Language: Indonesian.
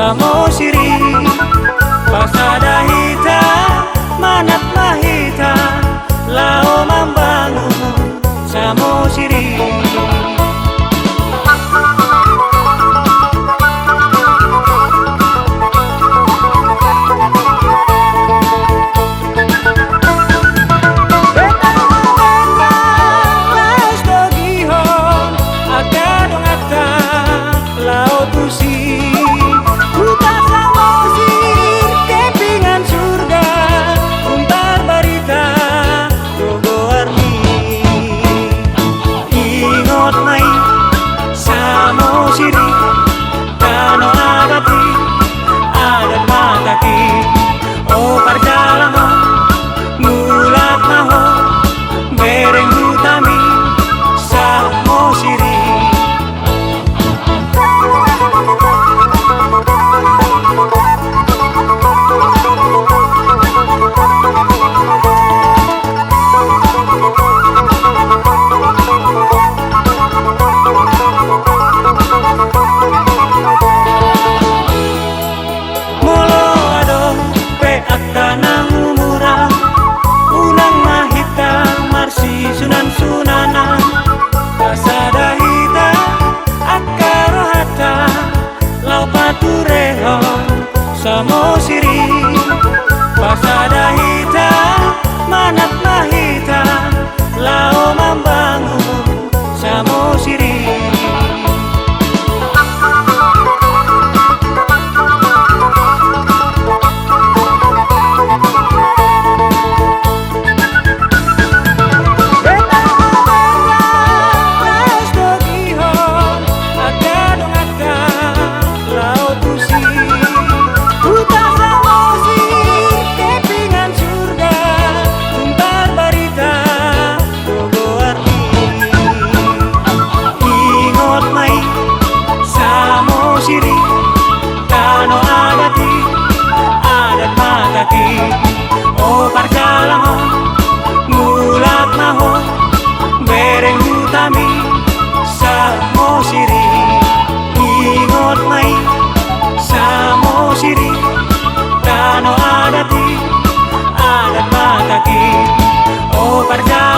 samosiri pasada hita manat mahita lao membangun samosiri. Oh parjalangan mulat maho bereng utami samosiri. Tanang umurang unang mahita marsi sunan sunana pasada hita akaro hata lau patureho samosiri pasada hita manat mahita lau membangun samosiri. Oh parjalangan mulat maho bereng utami samosiri. Ingot mai samosiri tano adati adat mataki. Oh parjalangan